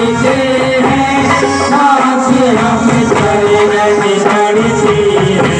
करते हैं, नाच हम शरण करते हैं।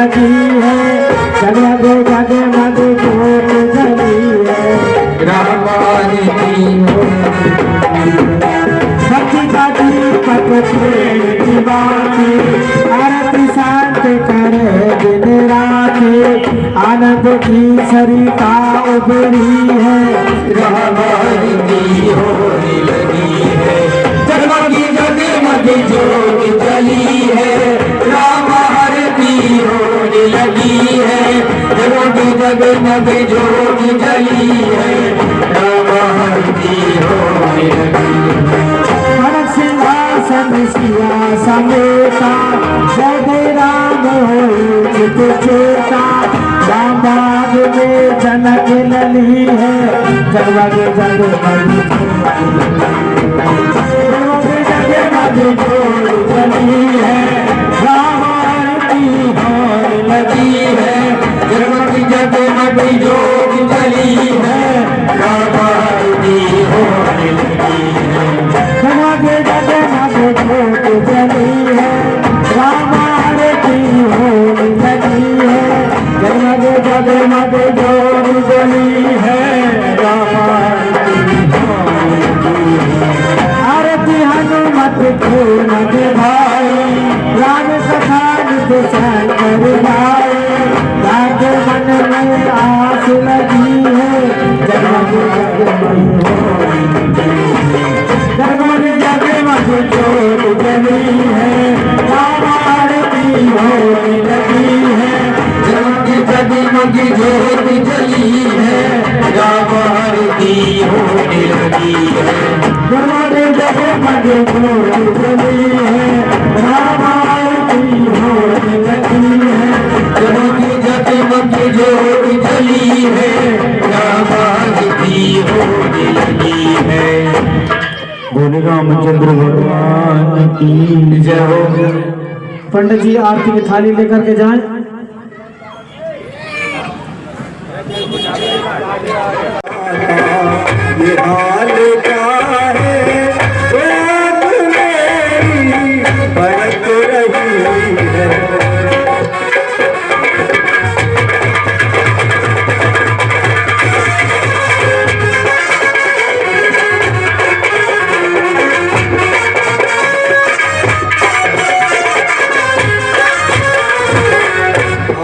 लगी है, जगमग जगमग ज्योत जली है, रामायण की भक्ति का दीपक प्रेम की बाती, आरती शांत करे दिन राती, आनंद की सरिता उभरी है, रामायण की होने लगी है, जगमगी जगमगी ज्योत जली है, रामायण की होने लगी है, जगमगी जगमगी ज्योत जली है, रामायण की होने लगी है। कनक सिंहासन सिया समेता, जय जय राम हो चित चेता, राम बाग में जनक लली है, जगमग जगमग जगमग ज्योत जली है, रामायण की होने लगी है, जगमगी जगमगी ज्योत जली है, रामायण की होने लगी है। जगमग जगमग ज्योत जली है, रामायण की होने लगी है, जगमग जगमग ज्योत जली है, रामायण की होने लगी है। आरती हनुमत को नग भाई, राम कथा नित शंकर भाई, राग मन में आस लगी है, जगमग जगमग जगमग जगमग ज्योत जली है, रामायण की होने लगी है, जगमगी जगमगी ज्योत जली है, रामायण की होने लगी है। जगमग जगमग ज्योत जली है, रामायण की होने लगी है, जगमगी जगमगी ज्योत जली है, रामायण की होने लगी है। बोले रामचंद्र भगवान की जय हो। पंडित जी आरती की थाली लेकर के जाएं। ये हाल क्या है, रात मेरी भड़क रही है।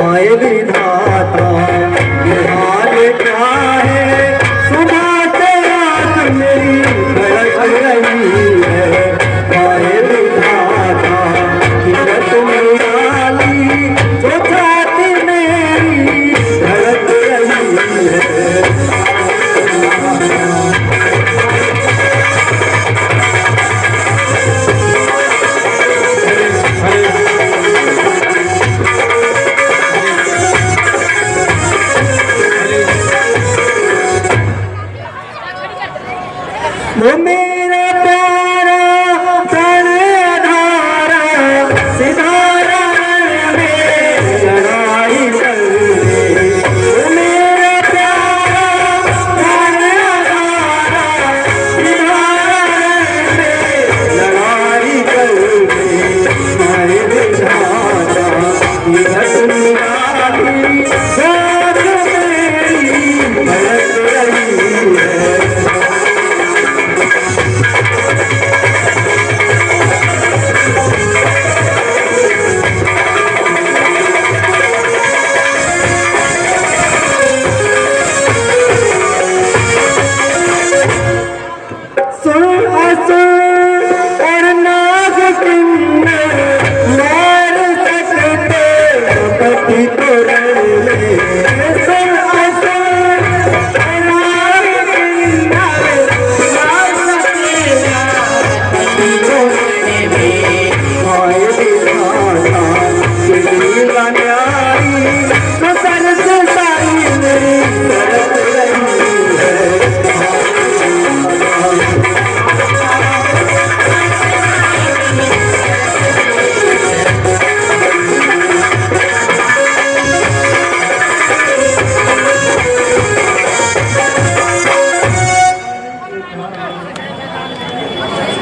आए विधाता ये हाल क्या है, सुबह से रात मेरी भड़क रही है। आए विधाता किरत निराली, जो छाती मेरी धड़क रही है। वो मेरा प्यारा प्राण आधारा, सिधारा में लड़ाई चल रही। वो मेरा प्यारा प्राण आधारा, सिधारा में लड़ाई चल रही। मारे विधाता ये घटनी आखिरी रात मेरी भड़क रही है। सुन असुर और नाग किन्नर मार सकते पति को रे। सुन असुर और नाग किन्नर मार सकते पति को रे। आए विधाता किसी का न्याय, तो सर से साई मेरी भड़क रही है।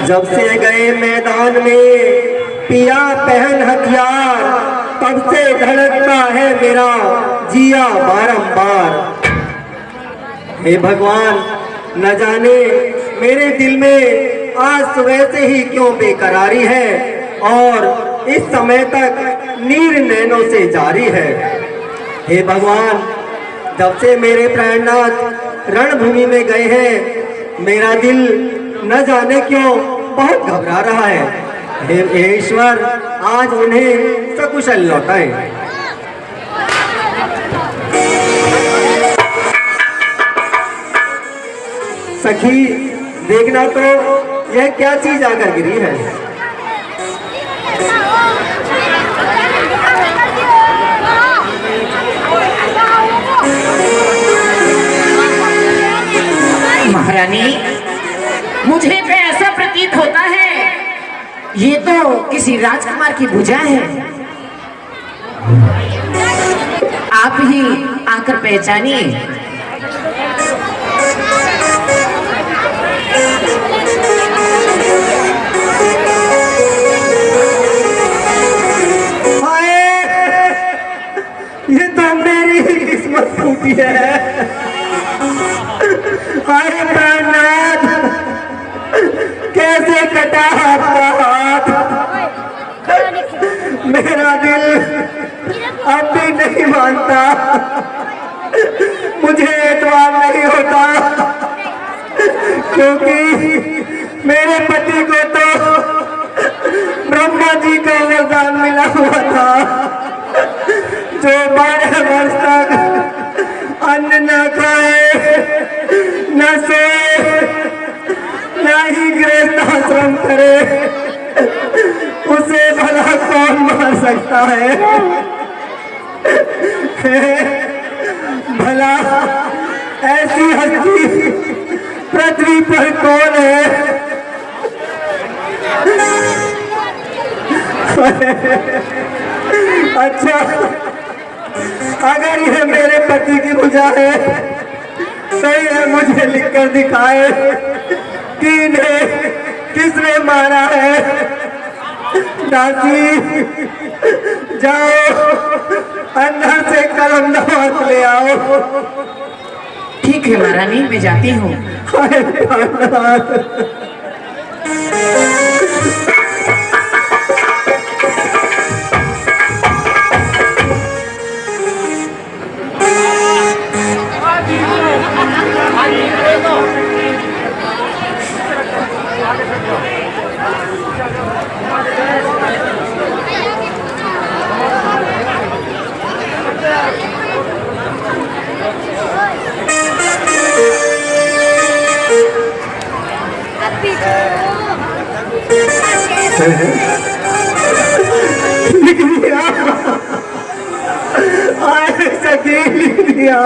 जब से गए मैदान में पिया पहन हथियार, कब से धड़कता है मेरा जिया बारंबार। हे भगवान, न जाने मेरे दिल में आज सुबह से ही क्यों बेकरारी है और इस समय तक नीर नैनों से जारी है। हे भगवान, जब से मेरे प्राणनाथ रणभूमि में गए हैं मेरा दिल न जाने क्यों बहुत घबरा रहा है। हे ईश्वर, आज उन्हें सकुशल लौटाएं। सखी, देखना तो यह क्या चीज आकर गिरी है। महारानी, मुझे तो ऐसा प्रतीत होता है ये तो किसी राजकुमार की भुजा है। आप ही आकर पहचानिए। हाय, ये तो मेरी ही किस्मत फूटी है। हाय प्राणनाथ, कैसे कटा आपका हाथ। मेरा दिल अब भी नहीं मानता, मुझे एतबार नहीं होता, क्योंकि मेरे पति को तो ब्रह्मा जी का वरदान मिला हुआ था, जो 12 वर्ष तक अन्न न खाए न सोए न ही गृहस्थाश्रम करे, उसे भला कौन मार सकता है। भला ऐसी हस्ती पृथ्वी पर कौन है। अच्छा, अगर यह मेरे पति की भुजा है सही है, मुझे लिखकर दिखाए कि इन्हें किसने मारा है। दासी, जाओ अंदर से कलम दवा ले आओ। ठीक है महारानी, मैं जाती हूँ। लिख दिया, सखी लिख दिया,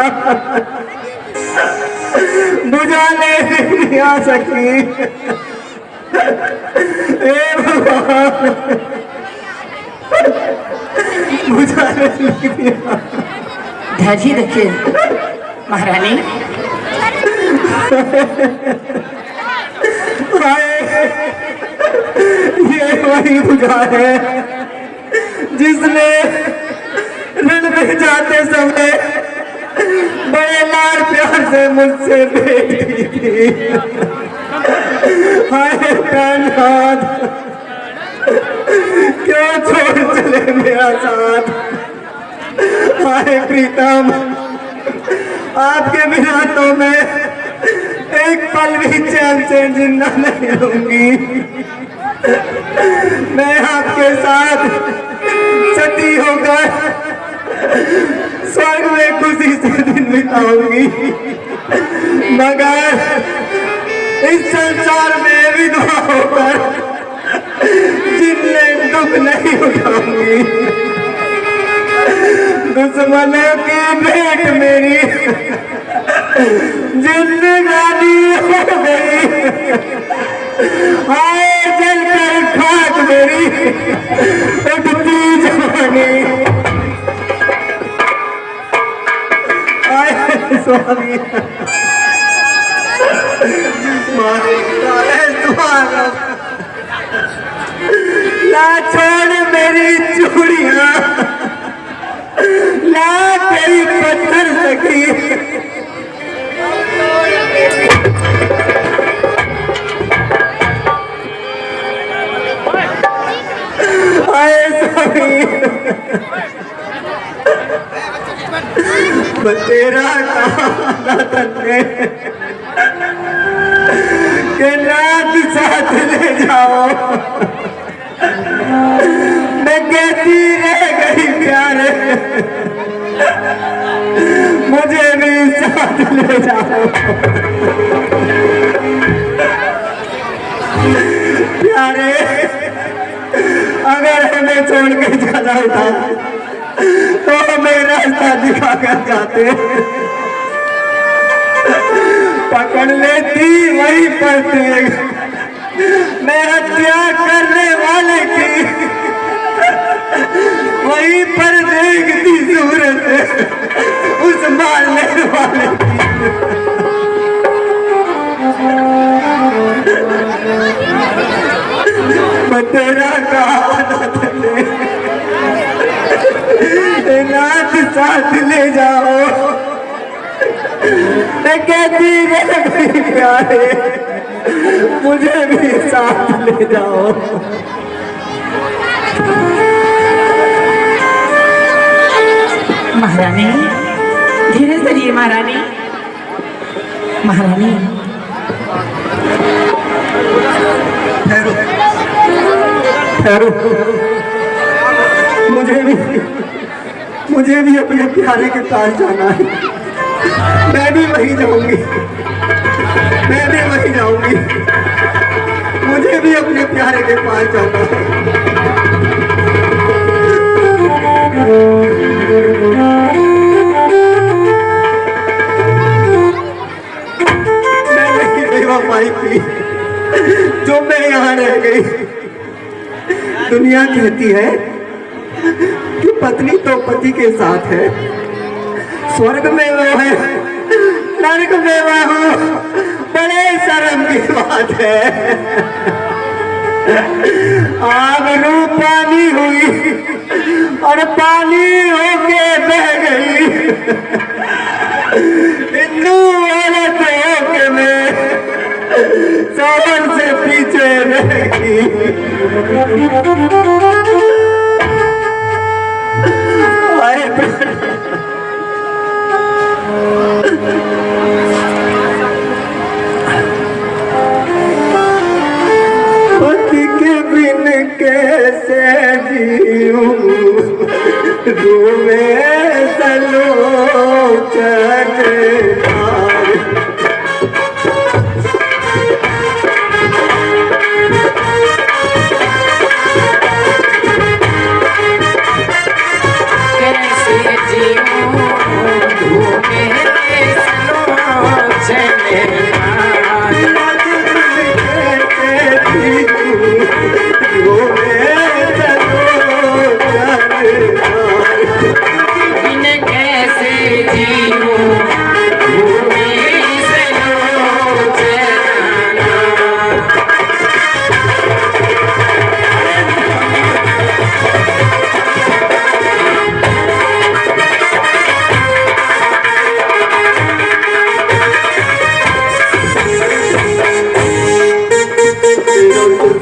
बुझा ले लिख दिया सखी। ए भगवान, बुझा ले लिख दिया। ध्याजी रखिए महारानी। ये वही बुझा है जिसने रण में जाते समय बड़े लाड़ प्यार से मुझसे भेंट की थी। हाय प्राणनाथ, क्यों छोड़ चले मेरा साथ। हाय प्रीतम, आपके बिना तो मैं एक पल भी चैन से जिंदा नहीं रहूंगी। मैं आपके साथ सती होकर स्वर्ग में खुशी से दिन बिताऊंगी, मगर इस संसार में विधवा होकर जिनले दुख नहीं उठाऊंगी। दुश्मनों की भेंट मेरी जिंदगानी हो गई। हाय जल कर खाक मेरी उठती जवानी। आए स्वामी, ला छोड़ मेरी चूड़ियां, तेरा कहा तन्ने के रात साथ ले जाओ, मैं कहती रह गई प्यारे मुझे भी साथ ले जाओ। प्यारे अगर हमें छोड़ के जाना था तो हमें रास्ता दिखा कर जाते, पकड़ लेती वहीं पर मैं हत्या करने वाले की, वहीं पर देखती सूरत उस मारने वाले की। मैं तेरा नाथ साथ ले जाओ, मैं कहती रह गई प्यारे मुझे भी साथ ले जाओ। महारानी धीरे धीरे महारानी। महारानी ठहरो, मुझे भी अपने प्यारे के पास जाना है। मैं भी वहीं जाऊंगी, मैं भी वहीं जाऊंगी, मुझे भी अपने प्यारे के पास जाना है। मैं नहीं बेवफाई की जो मैं यहाँ रह गई। दुनिया कहती है कि पत्नी तो पति के साथ है, स्वर्ग में वो है, नरक में वो हूँ, बड़े शर्म की बात है। आग रू पानी हुई और पानी होके बह गई, हिंदू औरत होके मैं शौहर से पीछे रह गई। पति के बिन कैसे जीऊं, डूबे सलोचन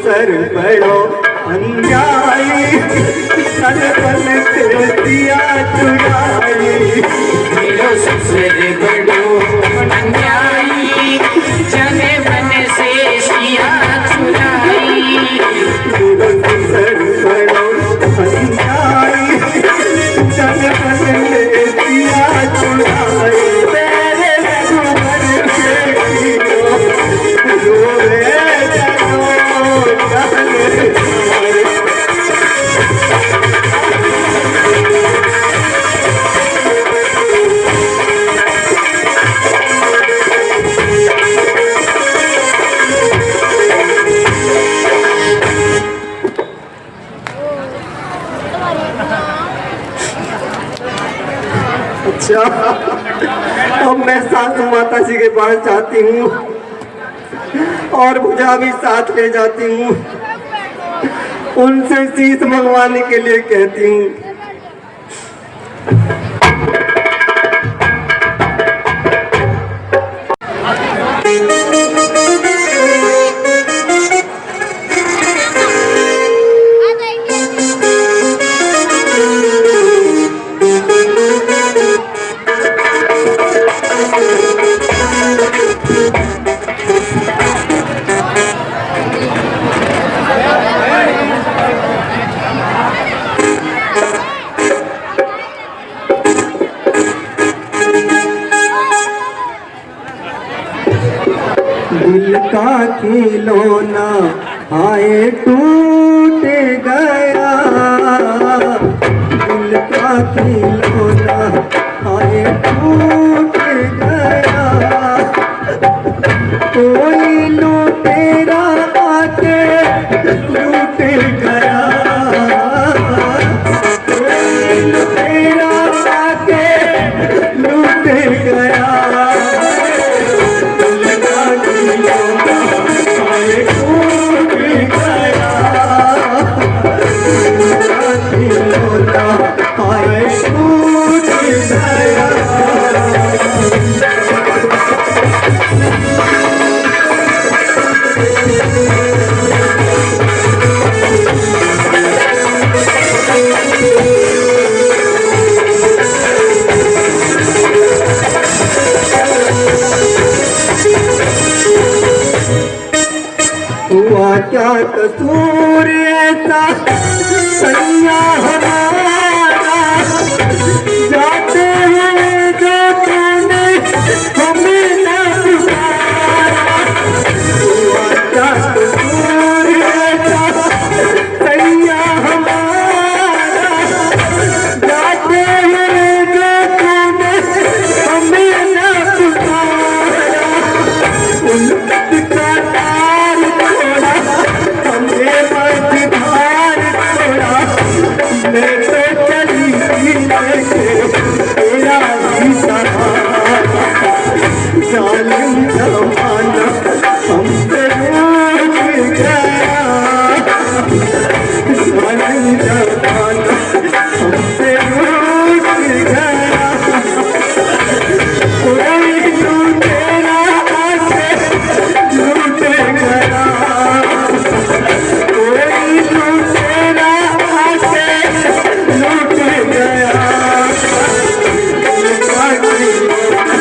सर बड़ो अन्यायी, सर बन दिया चुराई, सर बड़ो अन्यायी, जने बन से सिया चुराई। सर बड़ो अन्यायी, जन बन दिया चुराई, मेरे सुमन के रोए अच्छा, अब मैं सासू माता जी के पास जाती हूँ और भुजा भी साथ ले जाती हूँ, उनसे शीश मंगवाने के लिए कहती हूँ। दिल का खिलौना हाय टूट गया, दिल का खिलौना हाय टूट गया, कोई लुटेरा आके लूट गया, कोई लुटेरा आके लूट गया, दिल का खिलौना हाय टूट गया, दिल का खिलौना हाय टूट गया। हुआ क्या कसूर ऐसा सैया हमारा, जाते हैं जो तूने हमें न पुकारा, हुआ क्या कसूर ऐसा सैया हमारा, जाते हैं जो तूने हमें न पुकारा, उल्फत का तार तोड़ा, हमें मझधार तोड़ा, मैं तो चली लेके तेरा ही सहारा, जालिम जमाना हमसे रूठ गया, जालिम जमाना हमसे रूठ गया, कोई लुटेरा आके लूट गया, कोई लुटेरा आके लूट गया, दिल का खिलौना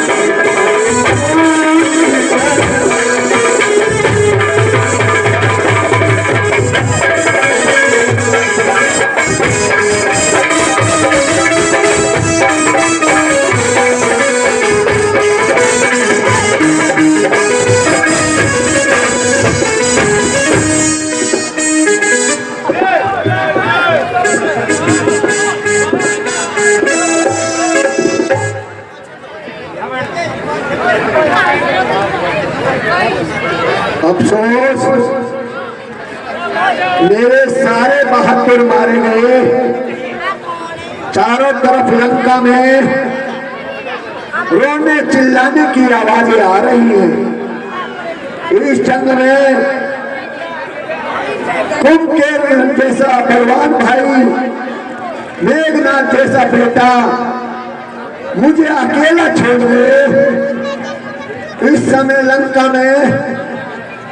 अफसोस, मेरे सारे बहादुर मारे गए, चारों तरफ लंका में रोने चिल्लाने की आवाजें आ रही हैं। इस जंग में कुंभकर्ण जैसा बलवान भाई, मेघनाथ जैसा बेटा मुझे अकेला छोड़ गए। इस समय लंका में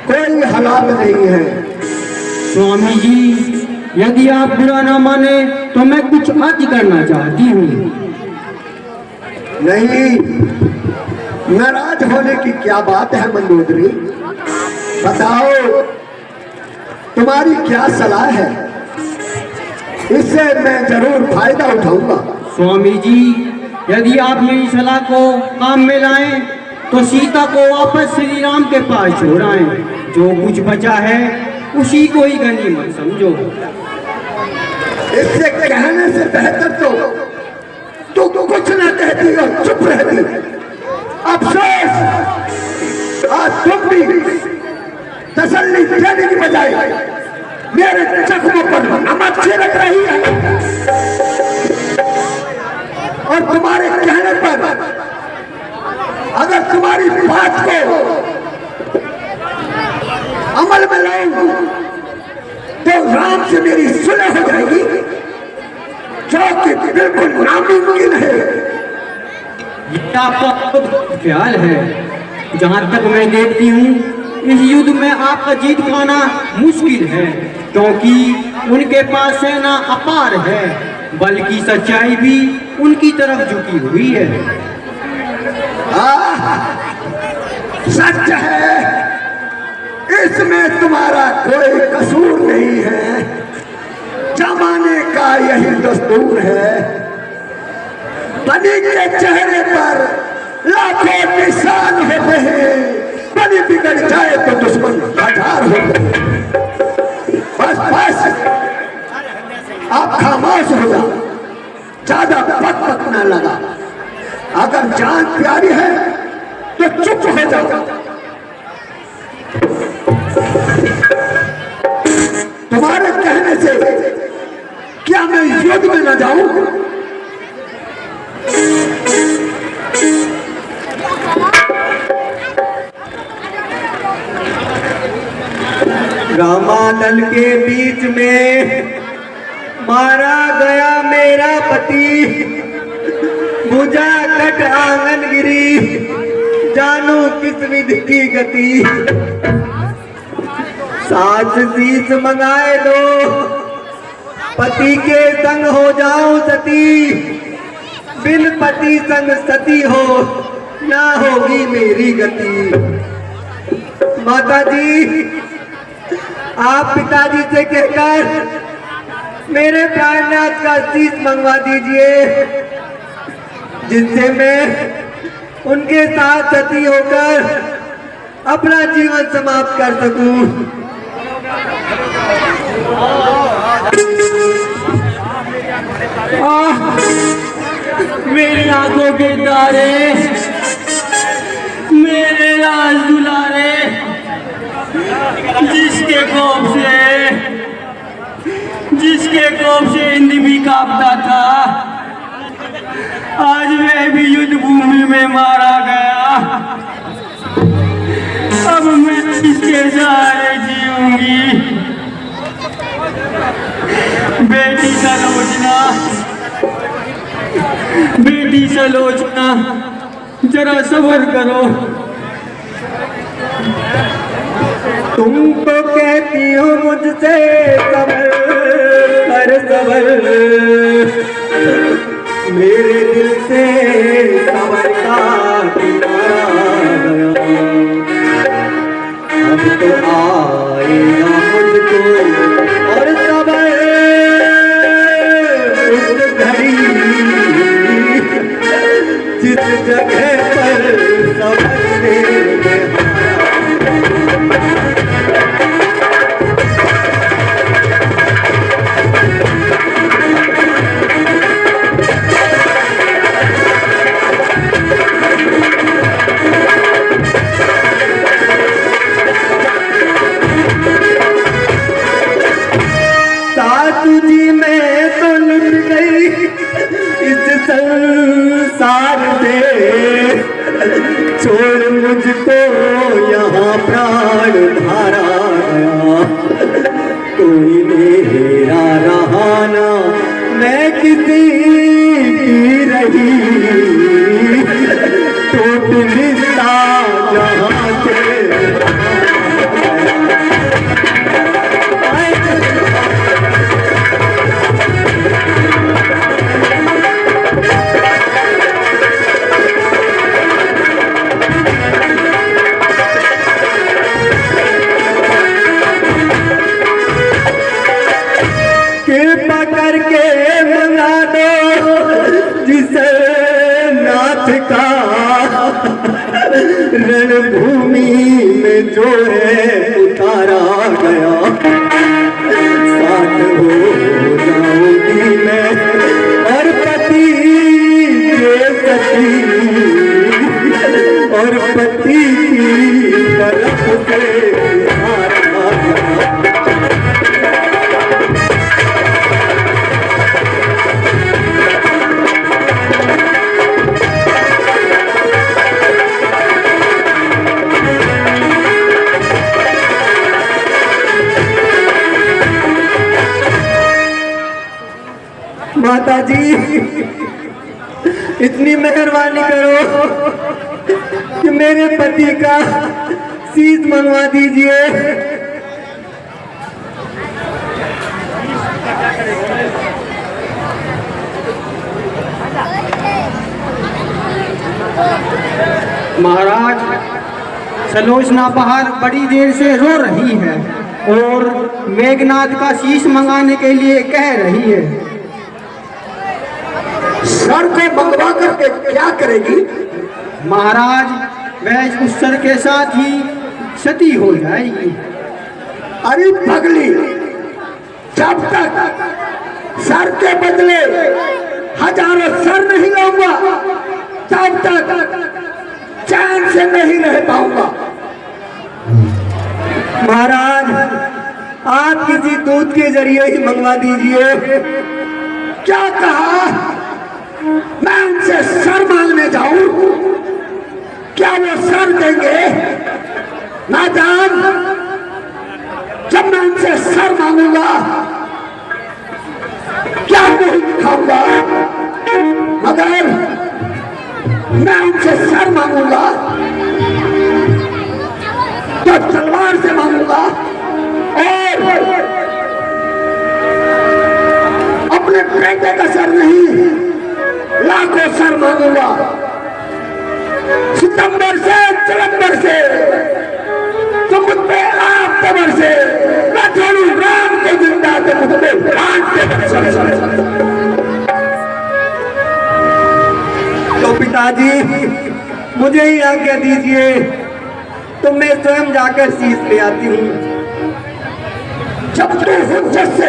कोई हालात नहीं है। स्वामी जी, यदि आप बुरा ना माने तो मैं कुछ अर्ज करना चाहती हूँ। नहीं, नाराज होने की क्या बात है मंदोदरी, बताओ तुम्हारी क्या सलाह है, इससे मैं जरूर फायदा उठाऊंगा। स्वामी जी, यदि आप मेरी सलाह को काम में लाएं तो सीता को वापस श्री राम के पास छोड़ आएं। जो कुछ बचा है उसी को ही गनीमत समझो। इससे कहने से बेहतर तो कुछ न कहती और चुप रहती। अफसोस, आज तुम भी तसल्ली देने की बजाय मेरे जख्मों पर नमक छिड़क रही है, और तुम्हारे कहने पर अगर तुम्हारी बात को अमल में लाऊं तो राम से मेरी सुलह हो जाएगी, जो कि बिल्कुल नामुमकिन है। ये आपका ख्याल है। जहाँ तक मैं देखती हूँ इस युद्ध में आपका जीत पाना मुश्किल है, क्योंकि उनके पास सेना अपार है, बल्कि सच्चाई भी उनकी तरफ झुकी हुई है। सच है, इसमें तुम्हारा कोई कसूर नहीं है, जमाने का यही दस्तूर है। बनी के चेहरे पर लाखों निशान होते हैं, बलि बिगड़ जाए तो दुश्मन हजार हो। बस बस आप खामोश हो जाओ, ज्यादा पक ना लगा। अगर जान प्यारी है तो चुप हो जाओ। तुम्हारे कहने से क्या मैं युद्ध में न जाऊं? रामादल के बीच में मारा गया मेरा पति, भुजा कट आंगन गिरी, जानू किस विधि की गति। सास शीस मंगाए दो, पति के संग हो जाऊं सती, बिन पति संग सती हो ना होगी मेरी गति। माता जी, आप पिताजी से कहकर मेरे प्राणनाथ का शीश मंगवा दीजिए, जिससे मैं उनके साथ सती होकर अपना जीवन समाप्त कर सकूं। मेरी आंखों के तारे, मेरे राज दुलारे, जिसके कोप से इंद्र भी कांपता था, आज मैं भी युद्ध भूमि में मारा गया। अब मैं किसके सहारे जीऊंगी? बेटी सलोचना, जरा सब्र करो। तुम तो कहती हो मुझसे सबर कर सबर, मेरे दिल से सबर का किनारा गया। अब तो आएगा मुझको और सबर उस घड़ी, जिस जगह पर सबर ने संसार से, छोड़ मुझको यहाँ प्राण धारा गया। कोई मेरा रहा ना, मैं किसी की रही, टूट रिश्ता जहाँ से। कृपा करके मंगा दो जिस नाथ का, रणभूमि में जो है उतारा गया। साथ हो जाऊंगी मैं और पति के सती, और पति की तरफ से उतारा गया। माता जी, इतनी मेहरबानी करो कि मेरे पति का शीश मंगवा दीजिए। महाराज, सलोचना बाहर बड़ी देर से रो रही है और मेघनाथ का शीश मंगाने के लिए कह रही है। सर को मंगवा करके क्या करेगी? महाराज, वह उस सर के साथ ही सती हो जाएगी। अरे पगली, जब तक सर के बदले हजारों सर नहीं लाऊंगा तब तक चैन से नहीं रह पाऊंगा। महाराज, आप किसी दूत के जरिए ही मंगवा दीजिए। क्या कहा? मैं उनसे सर मांगने जाऊं? क्या वो सर देंगे? ना जान, जब मैं उनसे सर मांगूंगा क्या नहीं दिखाऊंगा, मगर मैं उनसे सर मांगूंगा तो तलवार से मांगूंगा और अपने बेटे का सर नहीं, लाखों सर मांगूंगा। सितंबर से जलंधर से तो मुझ पे अक्टूबर से मैं छोड़ू राम के जिंदा के मुझ पे प्राण के तो पिताजी, मुझे ही आज्ञा दीजिए, तो मैं स्वयं जाकर शीश ले आती हूँ। जब तू हुज्जत से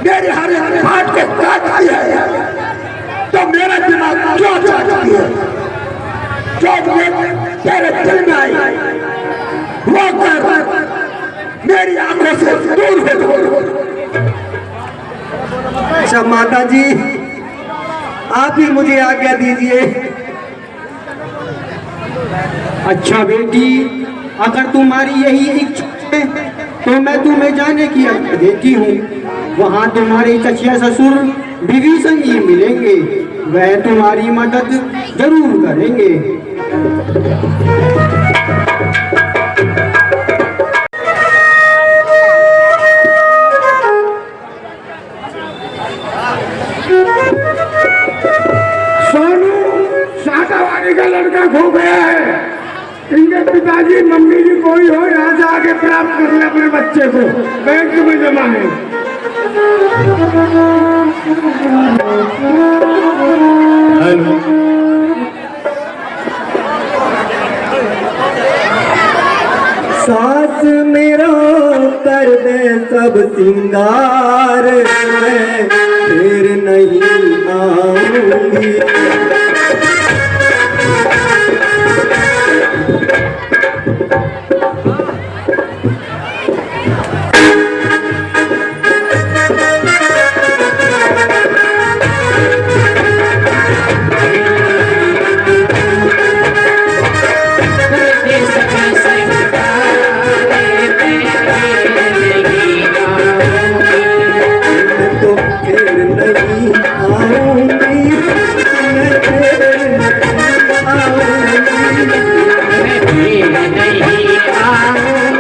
मेरे हरे हरे हाथ को काटती है तो मेरा दिमाग क्यों चाहती है? जो तेरे दिल में आई वो कर मेरी आंखों से दूर हो। अच्छा माता जी, आप ही मुझे आज्ञा दीजिए। अच्छा बेटी, अगर तुम्हारी यही इच्छा है तो मैं तुम्हें जाने की आज्ञा देती हूँ। वहाँ तुम्हारे चचिया ससुर विभीषण जी मिलेंगे, वह तुम्हारी मदद जरूर करेंगे। सोनू साटावाड़ी का लड़का खो गया है। इनके पिताजी मम्मी जी कोई हो यहाँ से आके प्राप्त कर ले अपने बच्चे को, बैंक में जमा है। हेलो, सास मेरा कर दे सब सिंगार, मैं फिर नहीं आऊंगी। तो फिर नहीं आऊंगी, मैं फिर नहीं आऊंगी।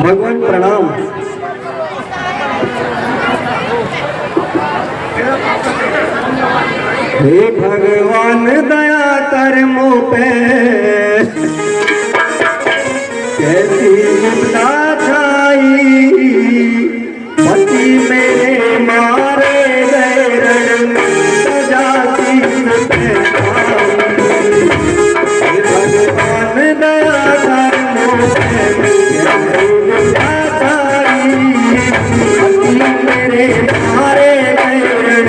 भगवान प्रणाम। हे भगवान दया कर मुँह पे, कैसी विपदा छाई, पति मेरे मारे गए रण जाति से आई। हे भगवान दया कर मुँह पे, कैसी विपदा छाई, पति मेरे मारे गए रण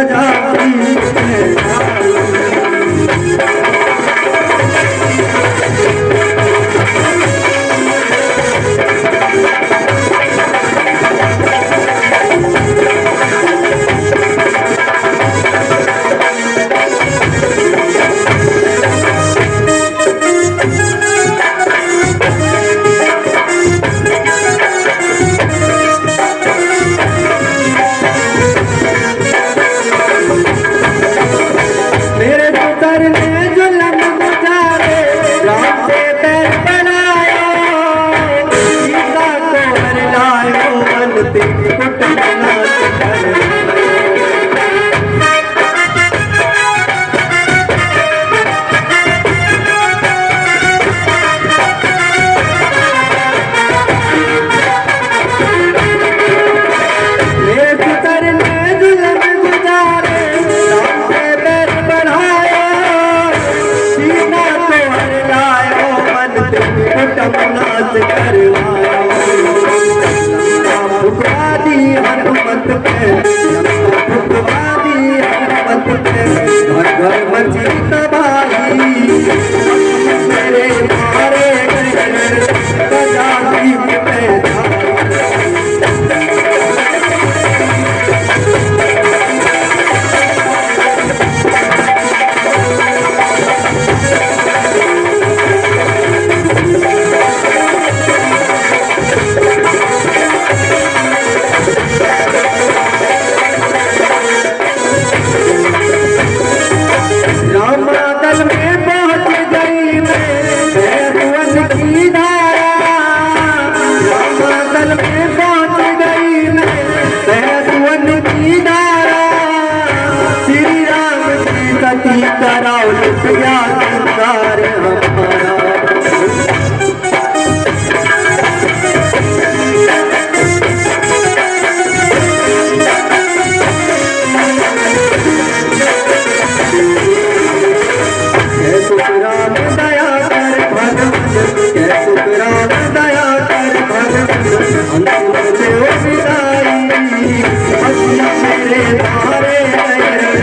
जाति से आई। मेरे पुत्र ने जुल्म गुजारे, राम से बैर बनाया, सीता को हर लायो, बनते कुटुंब नाश कर। मेरे पुत्र ने जुल्म गुजारे, राम से बैर बढ़ाया, सीता को हर लायो, बनते कुटुंब नाश करवाया। फुकवा दी हनुमत पे, फुकवा दी हनुमत पे, घर घर मची तबाही, मेरे मारे गए जाति पे धाई। रामादल में पहुंच गई मैं, भैरवन की धारा। रामादल में पहुंच गई मैं, भैरवन की धारा। श्री राम की सती कराओ लुटिया सिंगार हमारा। जय सुखराम दया कर भगवान, जय सुखराम दया कर भगवान, अंतिम देव विदाई, पति मेरे मारे गए रण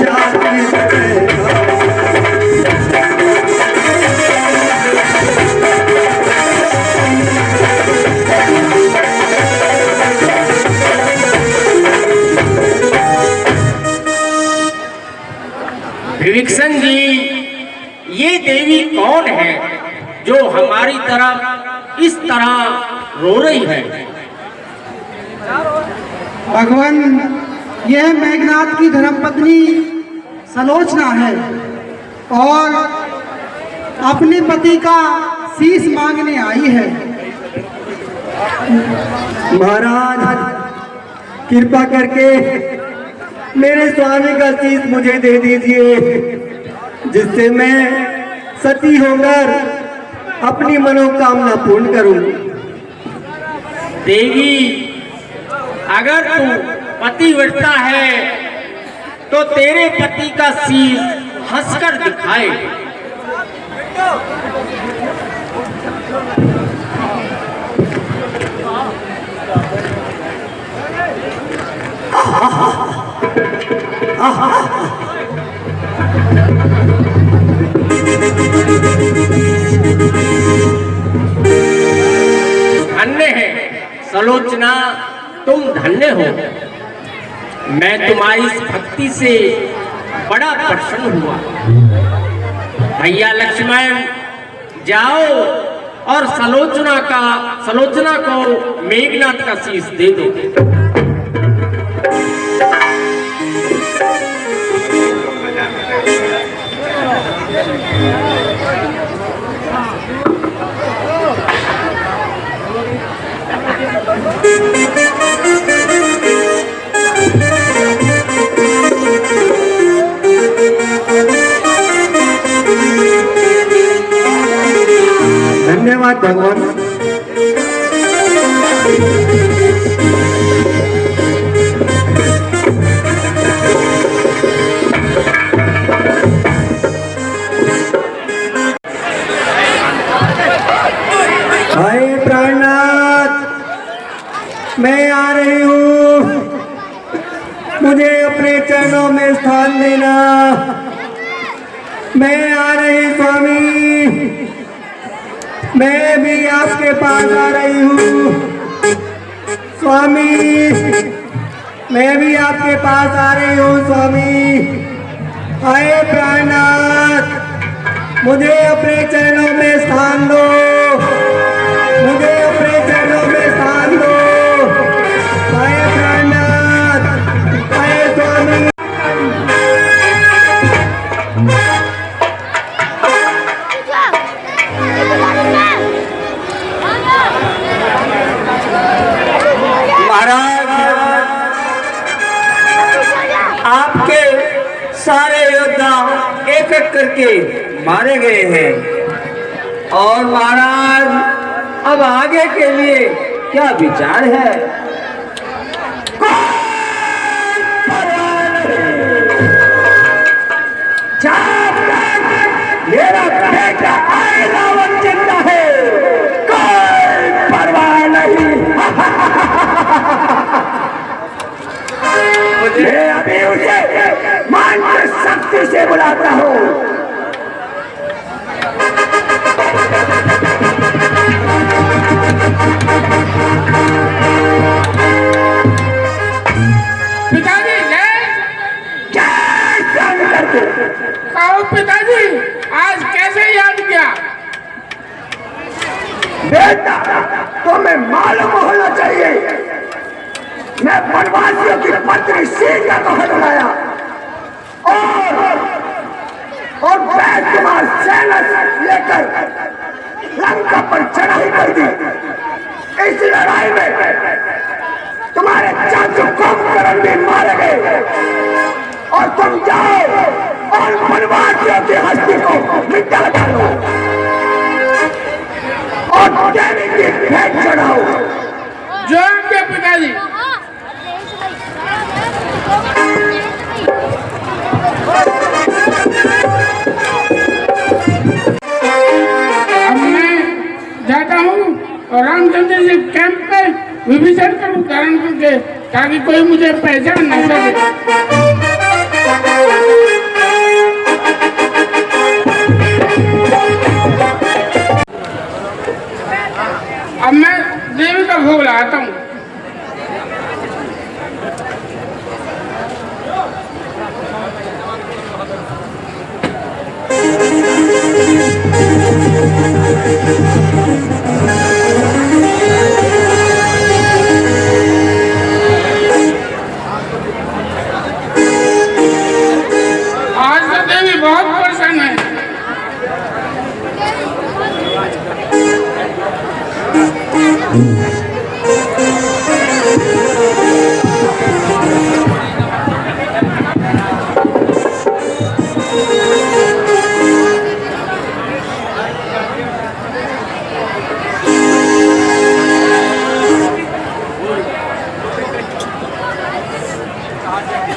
जाति से विभीषण जी, ये देवी कौन है जो हमारी तरफ इस तरह रो रही है? भगवान, यह मेघनाथ की धर्मपत्नी सलोचना है और अपने पति का शीश मांगने आई है। महाराज, कृपा करके मेरे स्वामी का शीश मुझे दे दीजिए, जिससे मैं सती होकर अपनी मनोकामना पूर्ण करूं। देवी, अगर तू पतिव्रता है तो तेरे पति का शीश हंसकर दिखाए। धन्य है सलोचना, तुम धन्य हो। मैं तुम्हारी इस भक्ति से बड़ा प्रसन्न हुआ। भैया लक्ष्मण, जाओ और सलोचना को मेघनाथ का शीश दे दो। धन्यवाद भगवान। हाय प्राणनाथ, मैं आ रही हूँ, मुझे अपने चरणों में स्थान देना। मैं आ रही स्वामी, मैं भी आपके पास आ रही हूँ। स्वामी, मैं भी आपके पास आ रही हूँ स्वामी। आए प्राणनाथ, मुझे अपने चरणों में स्थान दो, मुझे अपने चरणों में स्थान दो। आए प्राणनाथ, आए स्वामी। महाराज, आपके सारे योद्धा एक एक करके मारे गए हैं। और महाराज, अब आगे के लिए क्या विचार है? जब तक मेरा बेटा आए रावण जिंदा है, कोई परवाह नहीं। मैं अभी उसे मंत्र शक्ति से बुलाता हूँ। पिताजी कहो पिताजी, आज कैसे याद किया? बेटा, तुम्हें मालूम होना चाहिए, मैं वनवासियों की पत्नी सीता को हटवाया और बैतुमार सेना लेकर लंका पर चढ़ाई कर दी। इस लड़ाई में तुम्हारे चाचू कुंभकर्ण भी मारे गए और तुम जाओ और वनवासियों की हस्ती को मिटा डालो और देवी की भेंट चढ़ाओ। जो आपके पिताजी। अब मैं जाता हूँ और रामचंद्र जी कैंप पे विभीषण करूँ धारण करके, ताकि कोई मुझे पहचान न सके। अब मैं देवी का भोग लगाता हूँ। आज तो देवी बहुत प्रसन्न है।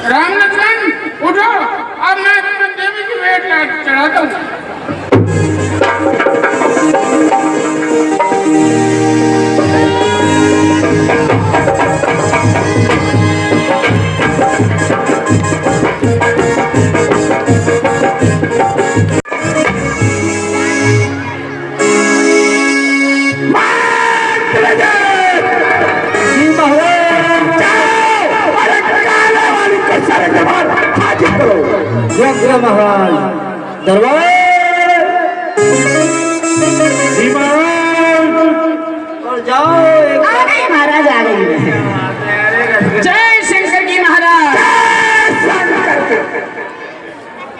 राम लक्ष्मण उठो, अब मैं तुम्हें देवी की भेंट चढ़ाता हूँ। यज्ञ महाराज दरबार और जाओ। आ गई महाराज, आ गई। जय शंकर की महाराज।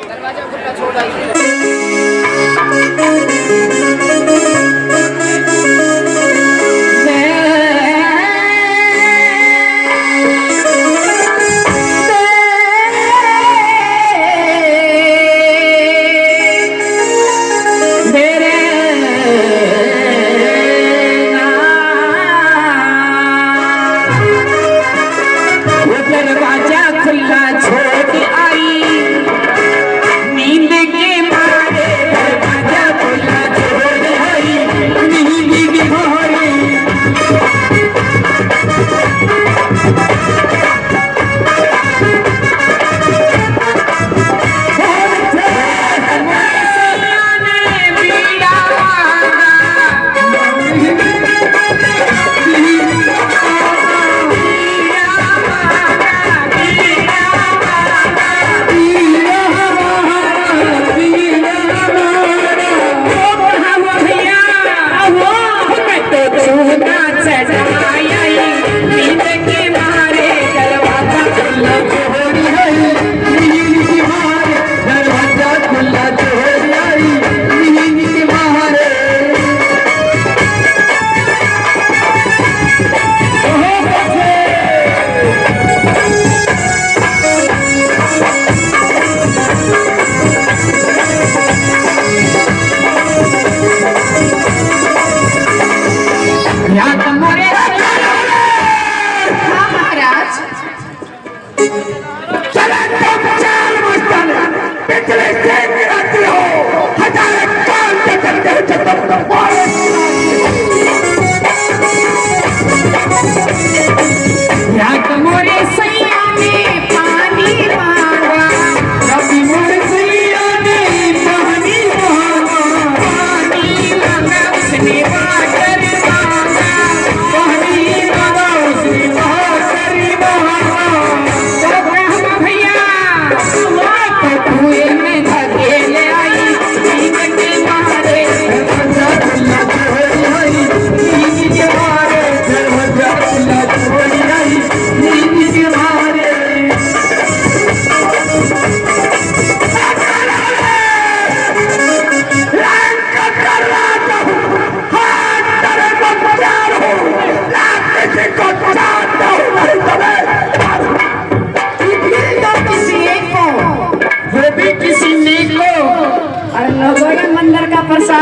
दरवाजा खुला छोड़ा।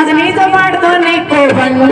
बाजनी तो बाढ़ धोने को बंदू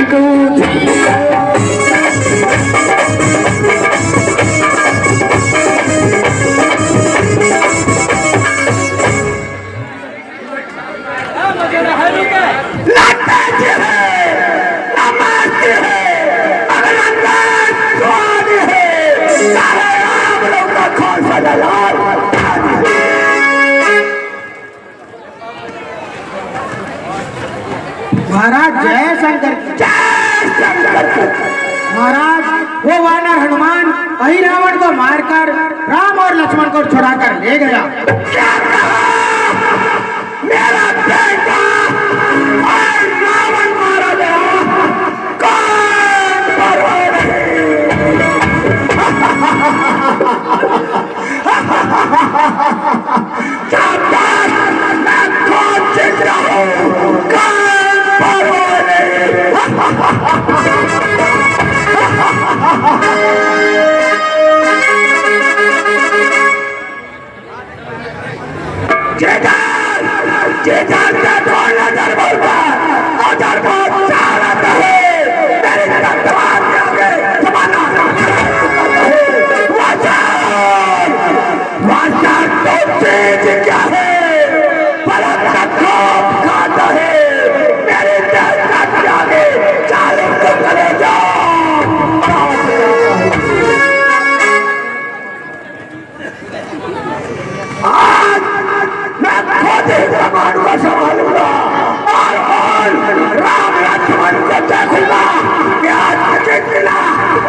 महाराज जय शंकर। महाराज वो वानर हनुमान वही रावण को मारकर राम और लक्ष्मण को छुड़ाकर ले गया। मेरा बेटा और रावण मारा गया। कौन परवाह मैं कौन जीत रहा हूँ? क्या है? खाता है मेरे आगे चालीस को चले जाओ। आज मैं खुद ही भगवान को संभालूंगा और राम लक्ष्मण को देखूंगा कि आज मुझे मिला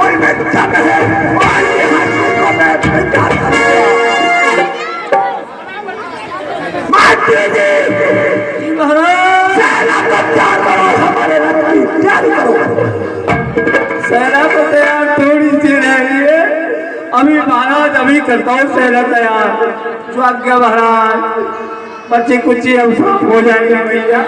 उनमें दम है और ये हाथी को मैं तैयार करूंगा। सेना को तैयार करो, हमारे रथ की तैयारी करो। सेना तो तैयार थोड़ी सी रह रही है। अभी महाराज अभी करता हूँ सेना तैयार। जो आज्ञा महाराज, बच्चे कुछ अब साफ हो जाएंगे भैया।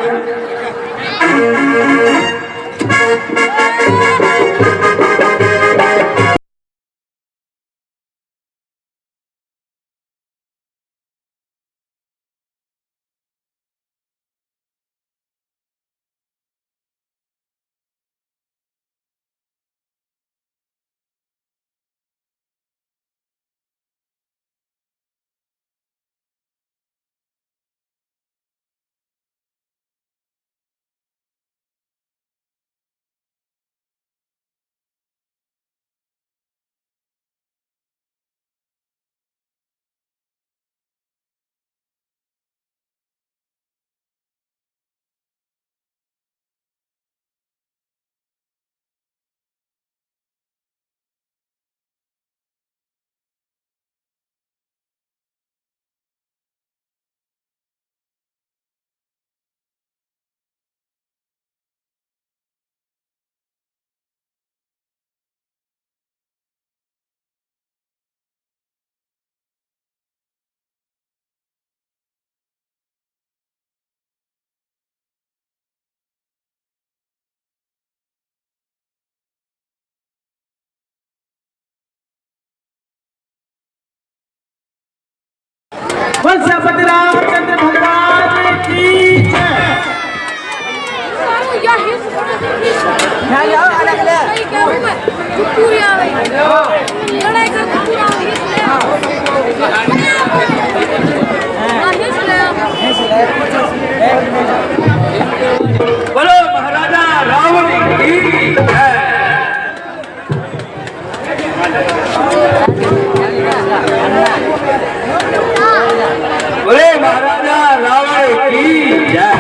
वंशापति रामचंद्र भगवान की जय। बोलो महाराजा रावण की जय। बोले महाराजा रावण की जय।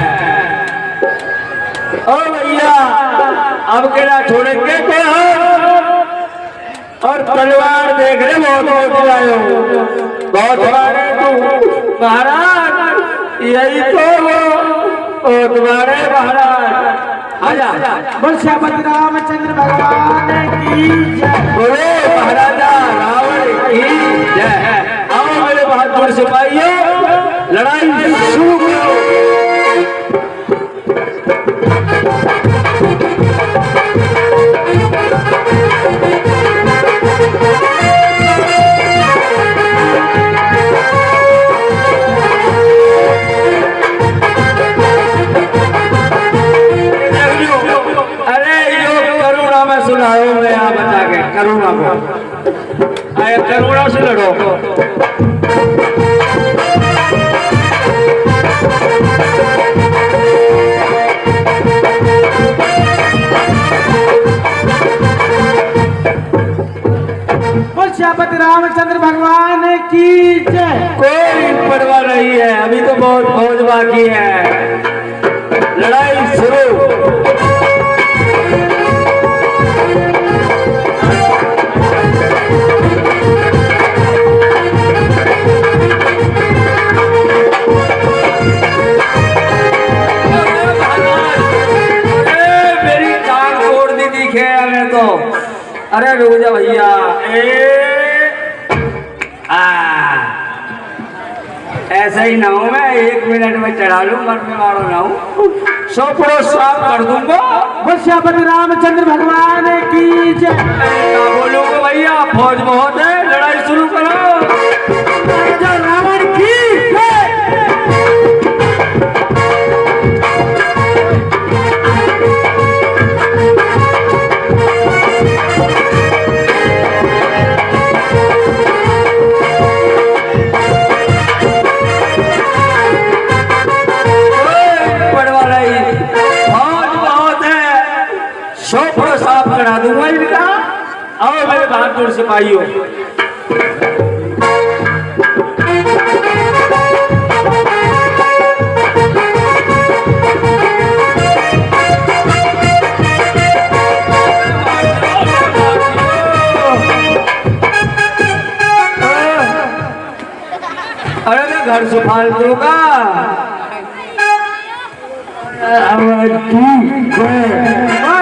ओ भैया अब केड़ा छोड़ेंगे के और तलवार देख रहे बहुत लायो बहुत मारे तू महाराज यही तो तुम्हारे महाराज आजा। वंशापति रामचंद्र भगवान की जय। बोले महाराजा रावण की जय। आओ मेरे बहादुर सिपाहियों लड़ाई शुरू करो। आए करोड़ों से लड़ो। श्यापति रामचंद्र भगवान की जय। कोई परवाह नहीं है, अभी तो बहुत फौज बाकी है। लड़ाई शुरू। मेरी टांग तोड़ दी थी खेल में तो। अरे रुक जा भैया। ऐसा ही ना हूं मैं, 1 मिनट में चढ़ा लूं, मरने वालों ना हूं। सोपड़ो साफ कर दूंगा। श्यापति रामचंद्र भगवान की जय। क्या बोलूंगा भैया, फौज बहुत है, लड़ाई शुरू करो। राजा रावण की जय। सोपड़ो साफ करा दूंगा इनका। आओ मेरे बहादुर सिपाहियों। अरे मैं घर से फालतू का।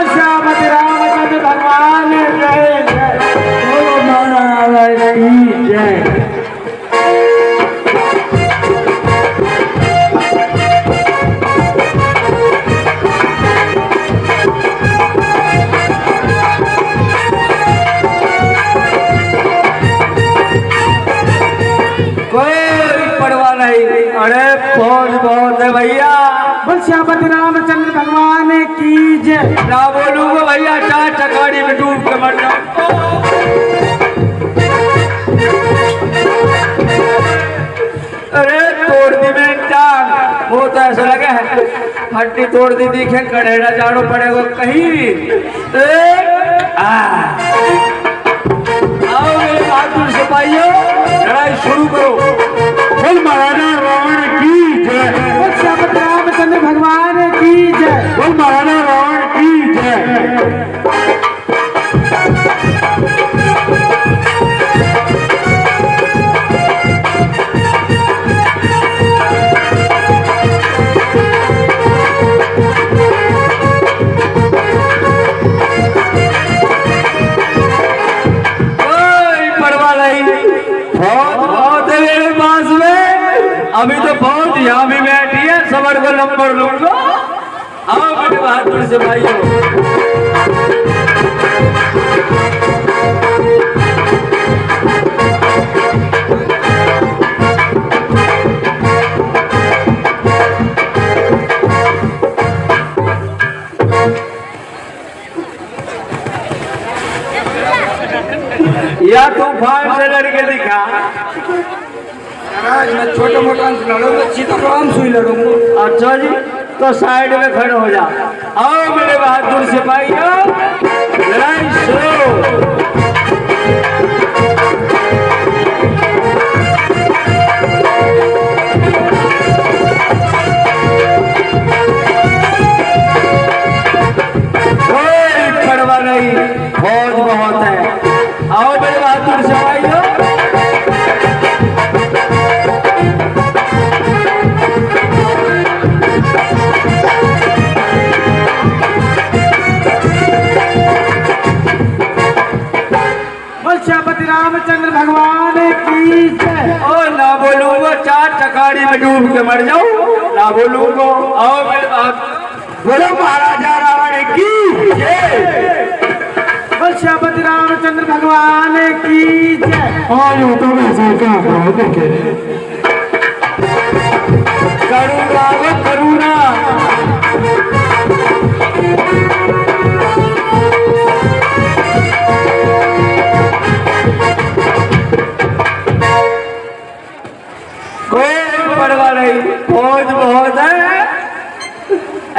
श्यापति रामचंद्र भगवान जय जय। कोई परवाह नहीं। अरे फौज बहुत है भैया। श्यापति रामचंद्र भगवान की जय। ना बोलूंगा भैया, 4 चकाड़ी में डूब के मर जाऊं। अरे तोड़ दी मैंने टांग, वो तो ऐसा लगा है हड्डी तोड़ दी, दिखे कड़ेड़ा जाड़ो पड़ेगा कहीं। आओ मेरे बहादुर सिपाहियों, लड़ाई शुरू करो। बोल महाराजा रावण की जय। बोल श्यापति रामचंद्र भगवान की जय। बोल महाराजा रावण की जय। अभी तो फौज यहाँ भी बैठी है, सबर को नंबर लूंगा। आओ मेरे बहादुर से भाइयों। या तूफान से लड़के दिखा। महाराज मैं छोटे मोटा लड़ूंगा, सीधा आराम से ही लड़ूंगा। अच्छा जी, तो साइड में खड़े हो जा। आओ मेरे बहादुर सिपाहियों, लड़ाई शुरू। कोई परवाह नहीं, फौज बहुत है। आओ मेरे बहादुर सिपाहियों। श्यापति रामचंद्र भगवान की जय। और ना बोलूंगा, 4 चकाड़ी में डूब के मर जाऊं, ना बोलूंगा। आओ मेरे बोलो महाराजा रावण की जय। बोल श्यापति रामचंद्र भगवान की जय। करुणा वो करुणा।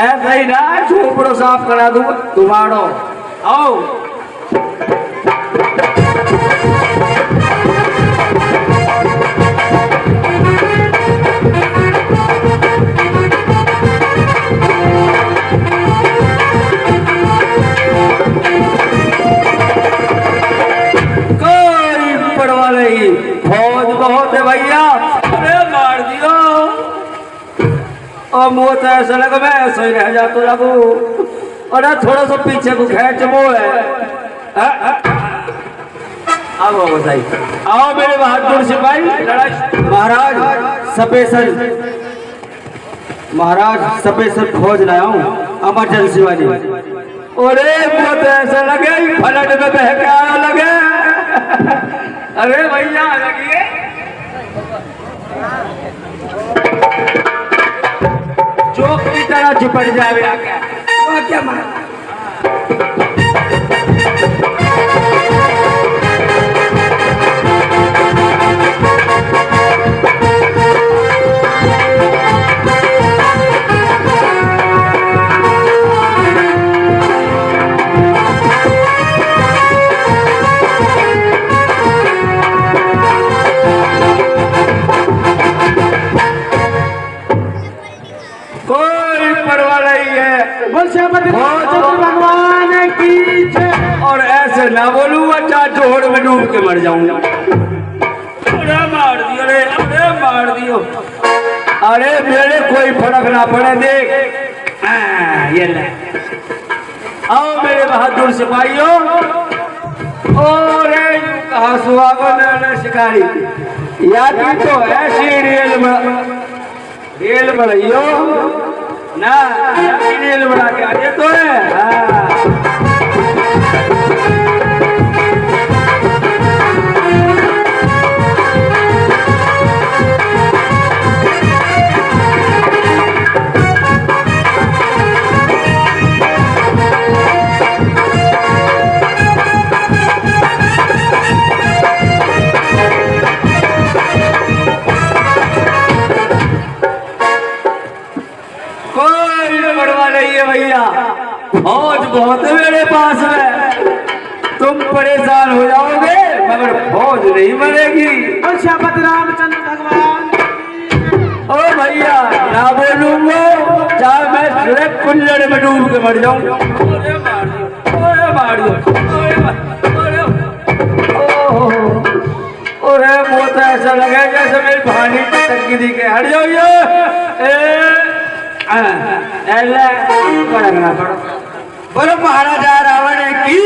ऐसा ही ना झोपड़ो साफ करा दूंगा तुम्हारो। आओ फौज बहुत है भैया। अरे मार दियो और मुँह तो ऐसा लगा मैं ऐसा ही रह जाता लगू। अरे थोड़ा सा पीछे को खेच वो है। आओ सही आओ मेरे बहादुर सिपाही लड़ाई। महाराज स्पेशल फौज लाया हूँ इमरजेंसी वाली। अरे मुँह तो ऐसा लगे फ्लड में बह के आया लगे। अरे भैया लगिए जोक की तरह चिपट जाए क्या मारा। भगवान की जय। और ऐसे ना बोलूंगा चाहे जोड़ में डूब के मर जाऊंगा। अरे मार दियो अरे मार दियो। अरे मेरे कोई फर्क ना पड़े देख। ये ले आओ मेरे बहादुर सिपाहियों। और कहा सुहागो शिकारी याद तो ऐसी रेल बढ़ियो ना रेल बढ़ा के आगे तो है। भैया फौज बहुत है मेरे पास में। तुम परेशान हो जाओगे मगर फौज नहीं मरेगी। अच्छा रामचंद्र भगवान। ओ भैया ना बोलूंगा चाहे मैं सूरज कुंजड़ में डूब के मर जाऊं। अरे मुँह तो ऐसा लगे जैसे मेरी भानी टक्की दी के हट जाओ। बोलो महाराजा रावण की।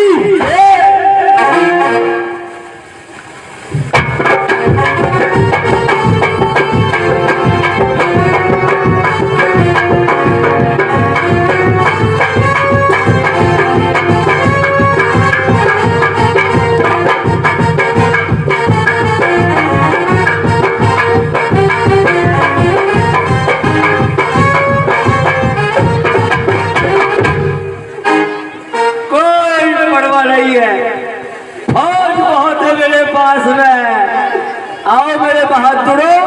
फौज बहुत है मेरे पास में। आओ मेरे बहादुरों।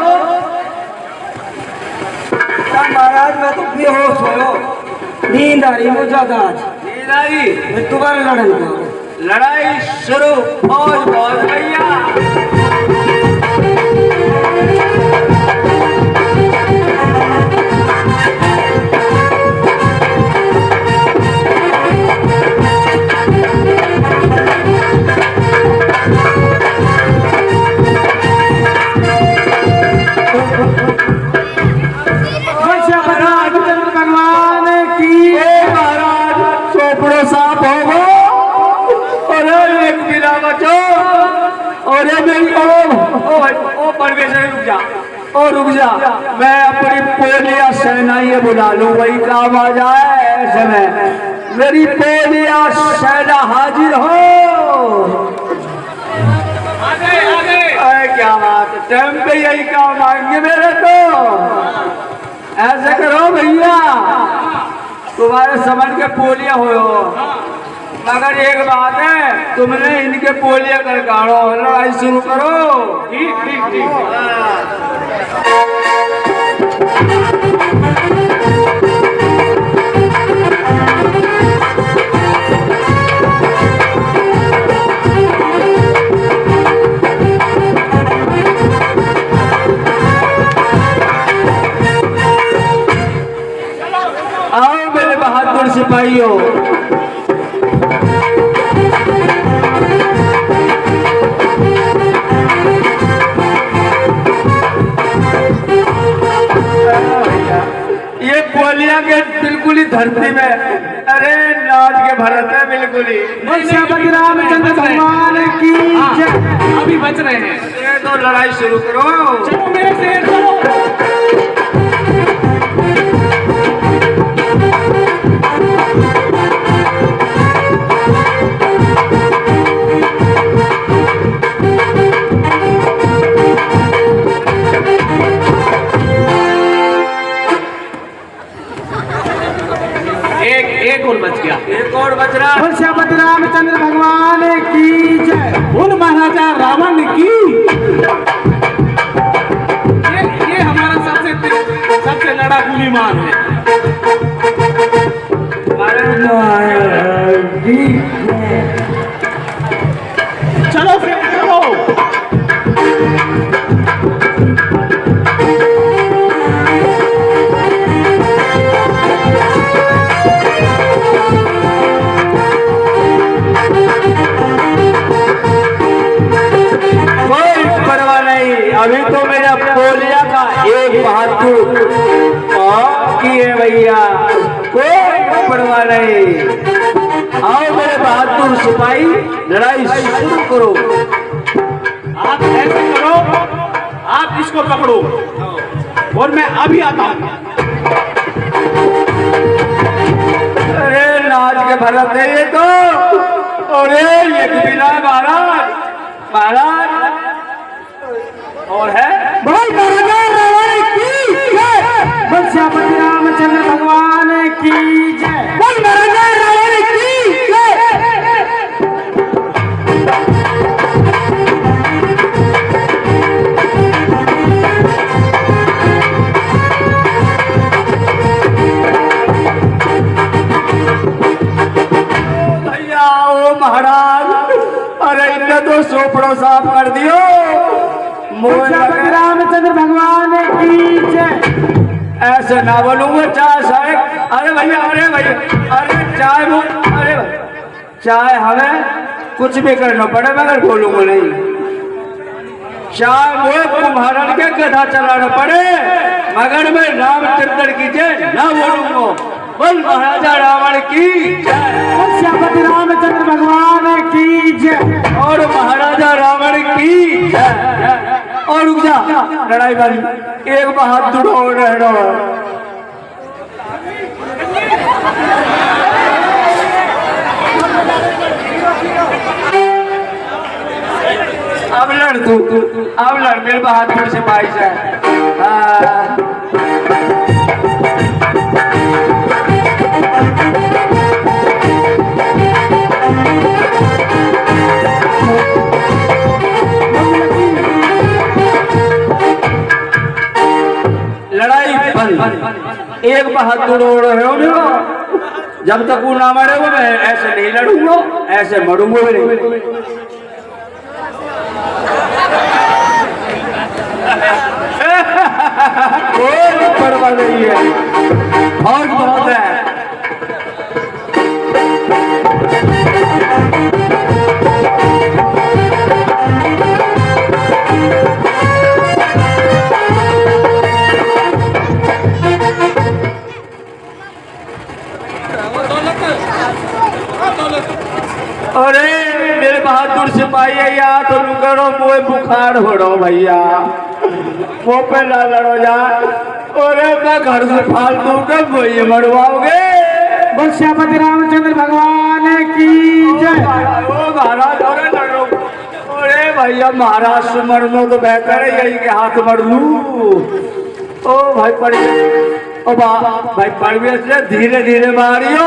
महाराज मैं तो बेहोश हो नींद आ रही मुझे ज्यादा। आज नींद आ रही मैं दोबारा लड़ाई लड़ाई शुरू। फौज बहुत भैया। रुक जा मैं अपनी पोलिया सेनाई बुला लूं वही काम आ जाए। ऐसे में मेरी पोलिया सेना हाजिर हो। आगे क्या बात है टाइम पे यही काम आएंगे मेरे तो। ऐसे करो भैया तुम्हारे समझ के पोलिया हो मगर एक बात है तुमने इनके पोलिया कर काढ़ो लड़ाई शुरू करो। ठीक ठीक ठीक। बहादुर सिपाहियों, ये पोलिया के बिल्कुल ही धरती में, अरे नाच के भरत है बिल्कुल ही। श्री रामचंद्र भगवान की जय। अभी बच रहे हैं। ये तो लड़ाई शुरू करो। चलो मेरे से चलो। एक और बच गया। एक और बच रहा। बोल श्री रामचंद्र भगवान की जय। बोल महाराजा रावण की। ये हमारा सबसे लड़ाकू विमान है। चलो फिर चलो। अभी तो मेरा पोलिया का एक बहादुर किए भैया, कोई परवाह नहीं। आओ मेरे बहादुर सिपाही, लड़ाई शुरू करो। आप ऐसे करो, आप इसको पकड़ो और मैं अभी आता हूँ। अरे नाच के भरत है ये तो। अरे ये बिना महाराज महाराज और है। बोल महाराजा रावण की जय। बोल श्री रामचंद्र भगवान की जय। बोल महाराजा रावण की जय। भैया ओ महाराज, अरे इन्हें तो सोपड़ो साफ कर दियो। श्री रामचंद्र भगवान की जय। ऐसे ना बोलूंगा चाय साहब। अरे भैया अरे भैया अरे चाय अरे चाय हमें कुछ भी करना पड़े मगर बोलूंगा नहीं। चाय वो कुम्हारन के गधा चलाना पड़े मगर मैं रामचंद्र की जय ना बोलूंगा। बोल महाराजा रावण की जय। श्री रामचंद्र भगवान की जय। और महाराजा रावण की जय। और रुक जा लड़ाई वाली, एक बहादुर और रहना। अब लड़ तू, अब लड़ मेरे बहादुर से भाई से। लड़ाई बंद। एक बहादुर और है जब तक वो ना मरे वो मैं ऐसे नहीं लड़ूंगा, ऐसे मरूंगा भी नहीं। कोई परवाह नहीं है, और बहुत है। अरे मेरे बहादुर सिपाही या तो करो वो बुखार हो रहा भैया, वो पे ना लड़ो जा। अरे मैं घर से फालतू के वही मरवाओगे। बोल श्री रामचंद्र भगवान की जय। ओ महाराज अरे लड़ो। अरे भैया महाराज से मरना तो बेहतर है यही के हाथ मर लूं। ओ भाई पड़ ओ भाई परवेश से धीरे धीरे मारियो,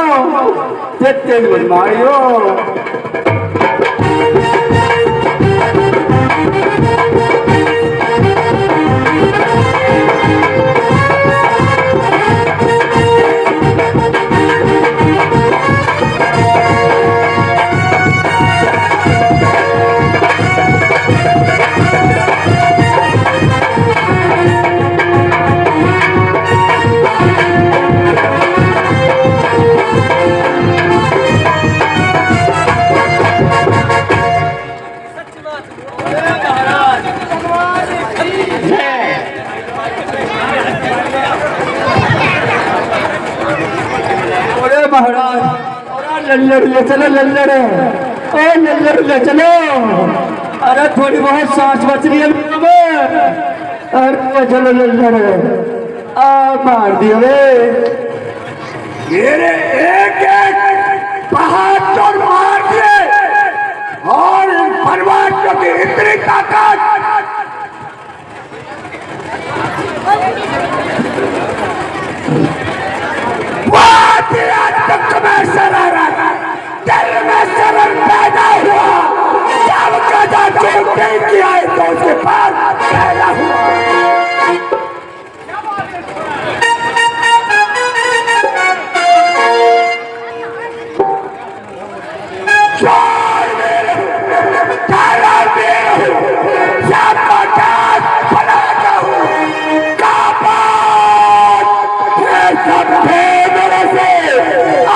तेज मत मारियो। भगवान। और लल्लड़ ले चलो, लल्लड़ ओ लल्लड़ ले चलो। अरे थोड़ी बहुत सांस बच रही है मेरे में। अरे चलो लल्लड़, आ मार दिया वे मेरे एक एक बहादुर मार दिए और परवानों की इतनी ताकत। तक में शरारत, दिल में शरम पैदा हुआ। जब कदा चोटे किया तो उसके पास पैदा हुआ।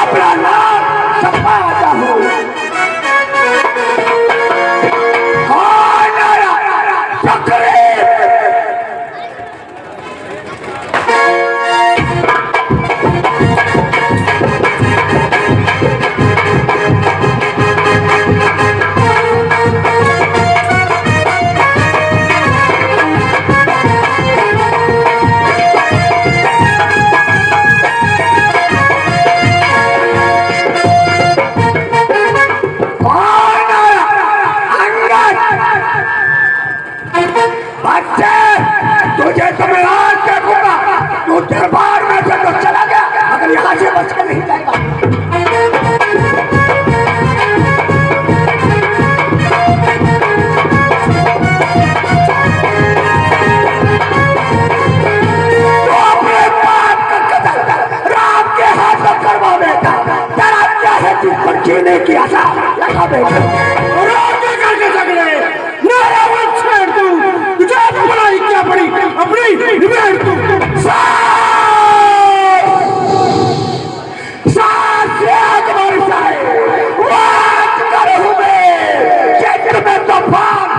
अपना नाम छपाता हूँ। कौन आया? तकरीब। तुझे तो मैं आज देखूंगा। तू दरबार में से तो चला गया, मगर यहाँ से बच कर नहीं जाएगा। तो अपने बाप का कत्ल राम के हाथ में करवा बेटा। तेरा क्या है तू पर जीने की आशा लगा बेटा। अपनी निवेद को तो बाप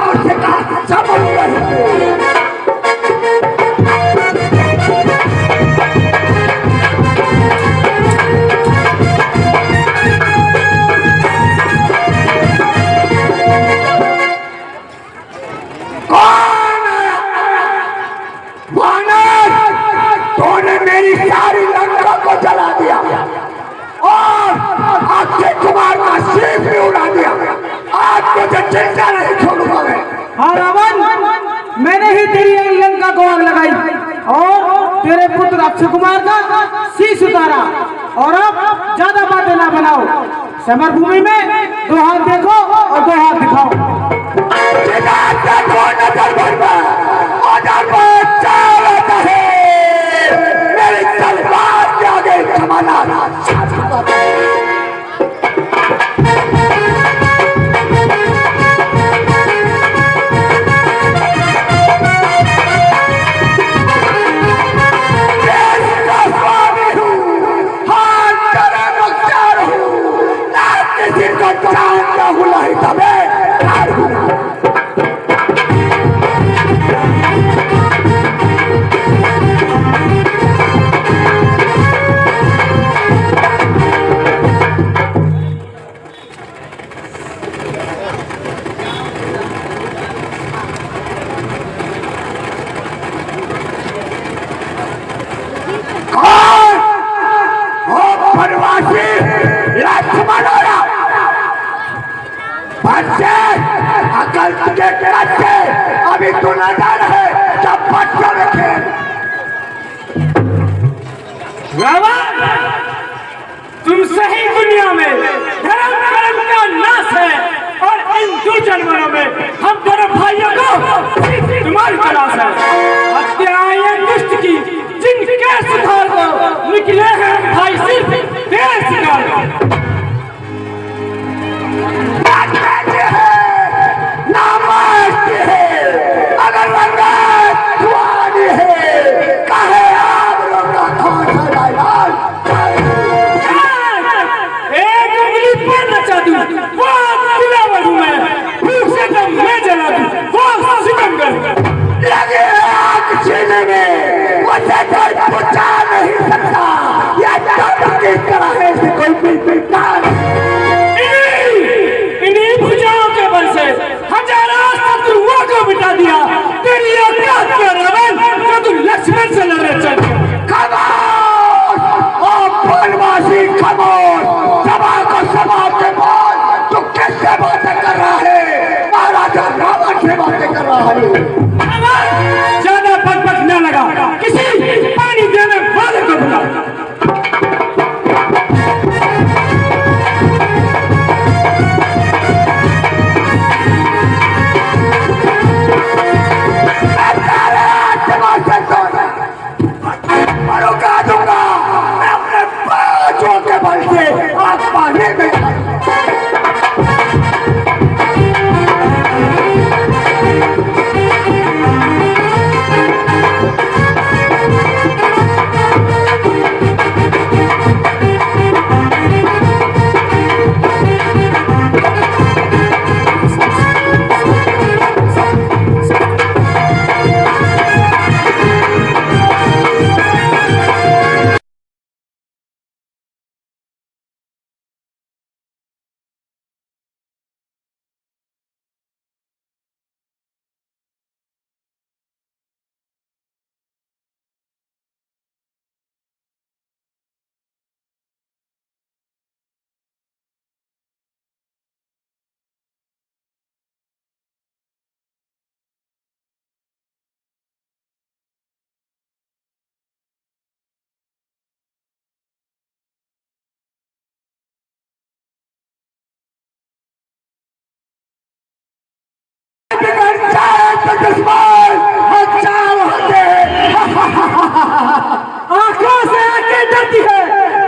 मेरी सारी लंका को जला दिया और अक्षय कुमार का सिर भी उड़ा दिया। आज मुझे चिंता नहीं छोड़ूंगा मैं। हाँ रावण, मैंने ही तेरी लंका को आग लगाई और तेरे पुत्र अक्षय कुमार का शीश उतारा। और अब ज्यादा बातें ना बनाओ। समर भूमि में 2 हाथ देखो और 2 हाथ दिखाओ। मेरी तलवार के आगे जमाना जानता हूँ नहीं तबे अकल तुझे बच्चे अभी तू न जान है जब बच्चों रखे। तुम सही दुनिया में धर्म कर्म का नाश है और इन 2 जानवरों में हम दोनों भाइयों को तुम्हारी तलाश है। हत्याएं दुष्ट की जिनके सुधार को निकले हैं भाई सिर्फ तेरे शिकार को। अगर कहे आप एक उंगली पर नचा दूं वो दिलावर हूं मैं। भूख से तो मैं जला दूं वो सितमगर। लगे आग सीने में मुझे कोई बचा नहीं सकता। यह किस तरह है निकाल। इन्हीं भुजाओं के बल से हजारों शत्रुओं को मिटा दिया। तेरी औकात क्या रावण, जो तू लक्ष्मण से लड़ने चल। खामोश ओ फूलवासी, खामोश। सभा को सभा के बाद तू किससे बातें कर रहा है? महाराजा रावण से बातें कर रहा है। ज्यादा बकबक न लगा, किसी पानी देने वाले को बुलाओ। रुका दूंगा मैं अपने पांचों के बल से आग पानी में। दुश्मन हजार होते हैं। आंखों से आंखें डरती है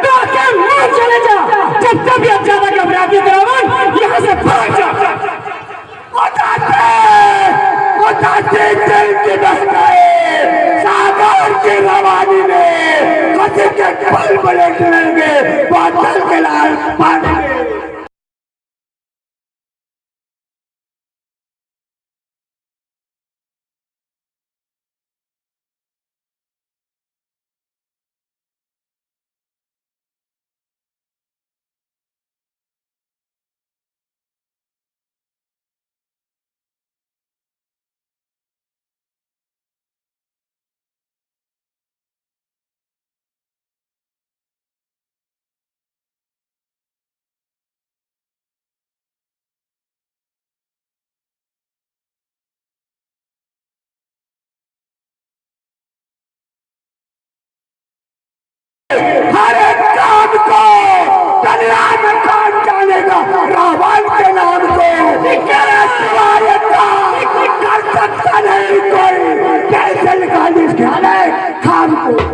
तो आंखें मुंह चले जा। जब तक अब ज्यादा घबराती है रावण, यहाँ से भाग जा। उदासी दिल की बह गए। सागर की रवानी में कथी के पल पलट लेंगे बादल के लाल पानी में। हर एक काम को दुनिया में कौन जानेगा? रावण के नाम को सिवाय कर सकता नहीं कोई। कैसे निकाली ख्याल है खाम को?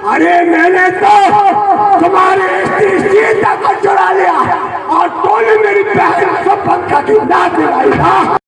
अरे मैंने तो तुम्हारे स्त्री सीता को चुरा लिया और तूने मेरी बहन को पंखा की दाद दिलाई था।